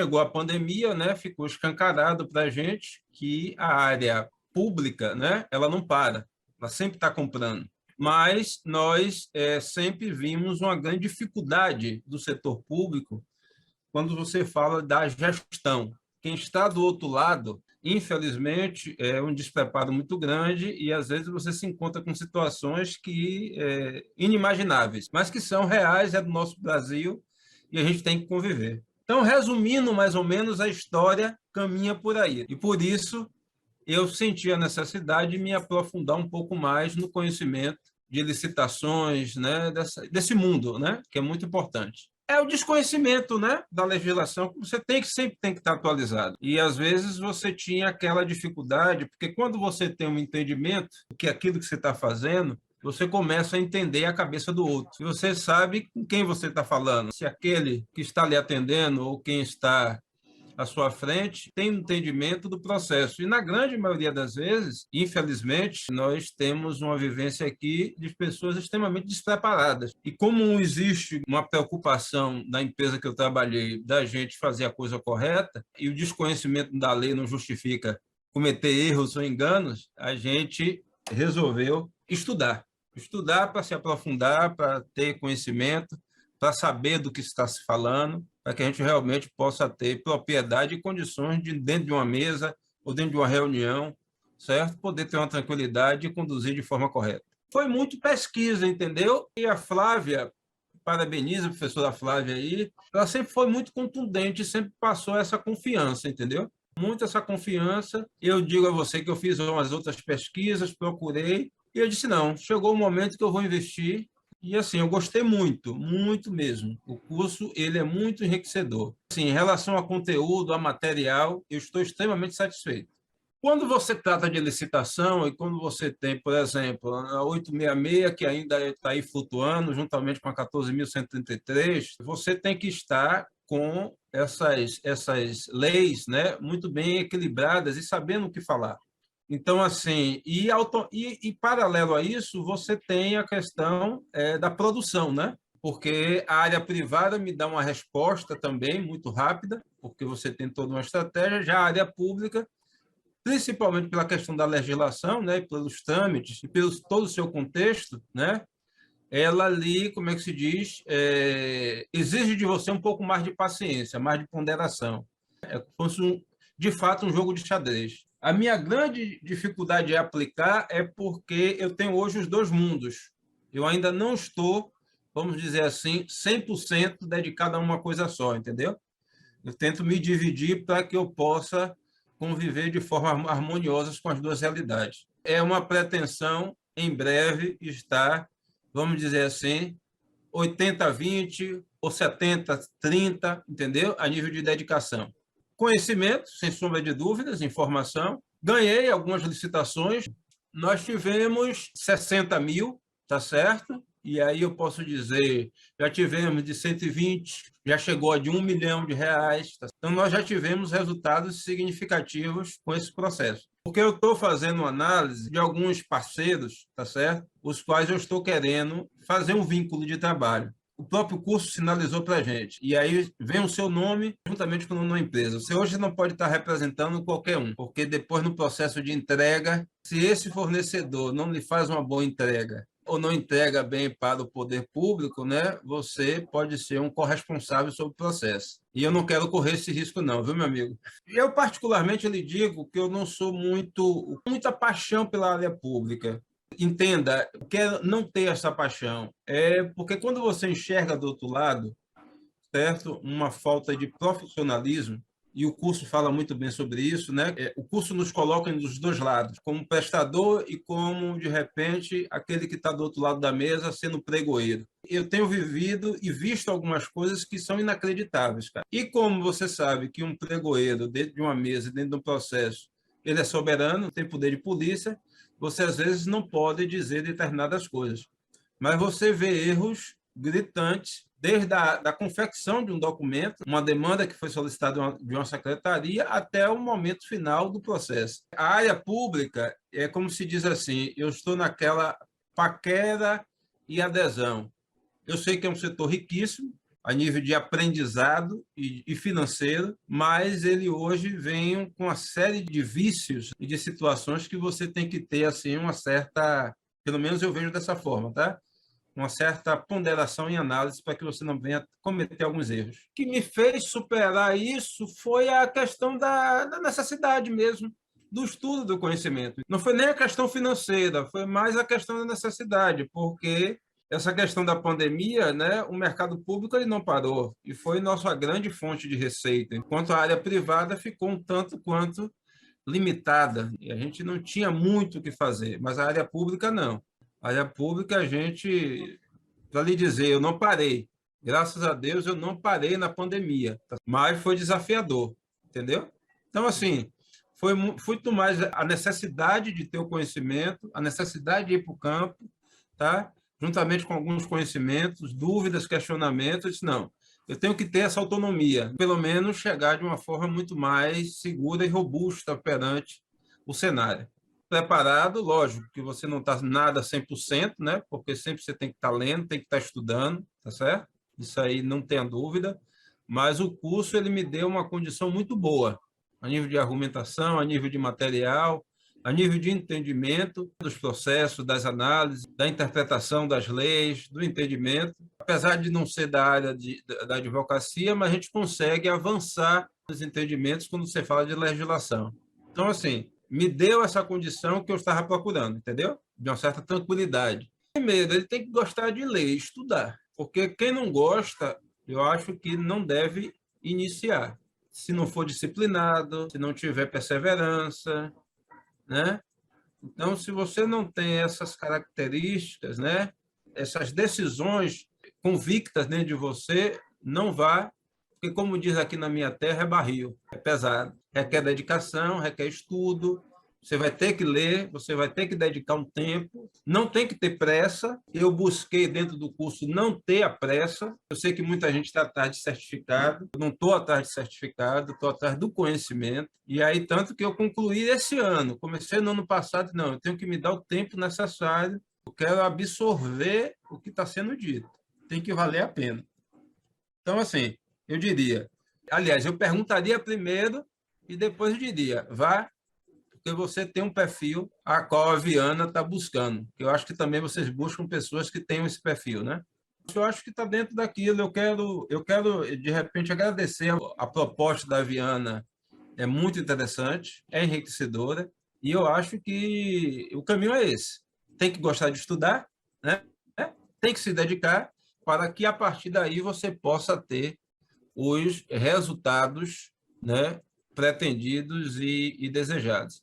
chegou a pandemia, né, ficou escancarado para a gente que a área pública, né, ela não para, ela sempre está comprando. Mas nós sempre vimos uma grande dificuldade do setor público quando você fala da gestão. Quem está do outro lado, infelizmente, é um despreparo muito grande e, às vezes, você se encontra com situações inimagináveis, mas que são reais, é do nosso Brasil e a gente tem que conviver. Então, resumindo mais ou menos, a história caminha por aí. E, por isso, eu senti a necessidade de me aprofundar um pouco mais no conhecimento de licitações, né, desse mundo, né, que é muito importante. É o desconhecimento, né, da legislação, que você sempre tem que estar atualizado. E, às vezes, você tinha aquela dificuldade, porque quando você tem um entendimento do que aquilo que você está fazendo, você começa a entender a cabeça do outro. E você sabe com quem você está falando. Se aquele que está lhe atendendo ou quem está à sua frente tem um entendimento do processo. E, na grande maioria das vezes, infelizmente, nós temos uma vivência aqui de pessoas extremamente despreparadas. E como existe uma preocupação da empresa que eu trabalhei da gente fazer a coisa correta, e o desconhecimento da lei não justifica cometer erros ou enganos, a gente resolveu estudar. Estudar para se aprofundar, para ter conhecimento, para saber do que está se falando, para que a gente realmente possa ter propriedade e condições de, dentro de uma mesa ou dentro de uma reunião, certo? Poder ter uma tranquilidade e conduzir de forma correta. Foi muito pesquisa, entendeu? E a Flávia, parabeniza a professora Flávia aí, ela sempre foi muito contundente, sempre passou essa confiança, entendeu? Muito essa confiança. Eu digo a você que eu fiz umas outras pesquisas, procurei, e eu disse, não, chegou o momento que eu vou investir. E assim, eu gostei muito, muito mesmo. O curso, ele é muito enriquecedor. Assim, em relação a conteúdo, a material, eu estou extremamente satisfeito. Quando você trata de licitação e quando você tem, por exemplo, a 866, que ainda está aí flutuando, juntamente com a 14.133, você tem que estar com essas leis, né, muito bem equilibradas e sabendo o que falar. Então, assim, e paralelo a isso, você tem a questão da produção, né? Porque a área privada me dá uma resposta também muito rápida, porque você tem toda uma estratégia, já a área pública, principalmente pela questão da legislação, né, pelos trâmites e pelo todo o seu contexto, né, ela ali, como é que se diz, exige de você um pouco mais de paciência, mais de ponderação. É como se fosse, de fato, um jogo de xadrez. A minha grande dificuldade em aplicar é porque eu tenho hoje os dois mundos. Eu ainda não estou, vamos dizer assim, 100% dedicado a uma coisa só, entendeu? Eu tento me dividir para que eu possa conviver de forma harmoniosa com as duas realidades. É uma pretensão, em breve, estar, vamos dizer assim, 80-20 ou 70-30, entendeu? A nível de dedicação. Conhecimento, sem sombra de dúvidas, informação. Ganhei algumas licitações. Nós tivemos 60 mil, tá certo? E aí eu posso dizer, já tivemos de 120, já chegou a de R$ 1 milhão. Tá? Então, nós já tivemos resultados significativos com esse processo. Porque eu estou fazendo uma análise de alguns parceiros, tá certo? Os quais eu estou querendo fazer um vínculo de trabalho. O próprio curso sinalizou para a gente. E aí vem o seu nome juntamente com o nome da empresa. Você hoje não pode estar representando qualquer um, porque depois no processo de entrega, se esse fornecedor não lhe faz uma boa entrega ou não entrega bem para o poder público, né, você pode ser um corresponsável sobre o processo. E eu não quero correr esse risco não, viu, meu amigo? Eu, particularmente, lhe digo que eu não sou muita paixão pela área pública. Entenda, quer não ter essa paixão. É porque quando você enxerga do outro lado, certo, uma falta de profissionalismo, e o curso fala muito bem sobre isso, né? O curso nos coloca dos dois lados, como prestador e como, de repente, aquele que está do outro lado da mesa sendo pregoeiro. Eu tenho vivido e visto algumas coisas que são inacreditáveis, cara. E como você sabe que um pregoeiro, dentro de uma mesa, dentro de um processo, ele é soberano, tem poder de polícia, você às vezes não pode dizer determinadas coisas. Mas você vê erros gritantes, desde a confecção de um documento, uma demanda que foi solicitada de uma secretaria, até o momento final do processo. A área pública é como se diz assim, eu estou naquela paquera e adesão. Eu sei que é um setor riquíssimo, a nível de aprendizado e financeiro, mas ele hoje vem com uma série de vícios e de situações que você tem que ter assim uma certa, pelo menos eu vejo dessa forma, tá? Uma certa ponderação em análise para que você não venha cometer alguns erros. O que me fez superar isso foi a questão da necessidade mesmo, do estudo do conhecimento. Não foi nem a questão financeira, foi mais a questão da necessidade, porque essa questão da pandemia, né, o mercado público ele não parou e foi nossa grande fonte de receita, enquanto a área privada ficou um tanto quanto limitada e a gente não tinha muito o que fazer, mas a área pública não. A área pública a gente, para lhe dizer, eu não parei. Graças a Deus eu não parei na pandemia, mas foi desafiador, entendeu? Então, assim, foi muito mais a necessidade de ter o conhecimento, a necessidade de ir para o campo, tá? Juntamente com alguns conhecimentos, dúvidas, questionamentos, eu disse, não, eu tenho que ter essa autonomia, pelo menos chegar de uma forma muito mais segura e robusta perante o cenário. Preparado, lógico, que você não está nada 100%, né? Porque sempre você tem que estar lendo, tem que estar estudando, tá certo? Isso aí não tenha dúvida, mas o curso ele me deu uma condição muito boa, a nível de argumentação, a nível de material, a nível de entendimento dos processos, das análises, da interpretação das leis, do entendimento. Apesar de não ser da área da advocacia, mas a gente consegue avançar nos entendimentos quando você fala de legislação. Então, assim, me deu essa condição que eu estava procurando, entendeu? De uma certa tranquilidade. Primeiro, ele tem que gostar de ler, estudar, porque quem não gosta, eu acho que não deve iniciar. Se não for disciplinado, se não tiver perseverança, né? Então, se você não tem essas características, né? Essas decisões convictas dentro de você, não vá, porque, como diz aqui na minha terra, é barril, é pesado. Requer dedicação, requer estudo, você vai ter que ler, você vai ter que dedicar um tempo, não tem que ter pressa. Eu busquei dentro do curso não ter a pressa. Eu sei que muita gente está atrás de certificado, eu não estou atrás de certificado, estou atrás do conhecimento. E aí, tanto que eu concluí esse ano, comecei no ano passado, não, eu tenho que me dar o tempo necessário, eu quero absorver o que está sendo dito, tem que valer a pena. Então, assim, eu diria, aliás, eu perguntaria primeiro e depois eu diria, vá, porque você tem um perfil a qual a Viana está buscando. Eu acho que também vocês buscam pessoas que tenham esse perfil, né? Eu acho que está dentro daquilo. Eu quero, de repente, agradecer a proposta da Viana. É muito interessante, é enriquecedora, e eu acho que o caminho é esse. Tem que gostar de estudar, né? Tem que se dedicar para que, a partir daí, você possa ter os resultados, né, pretendidos e desejados.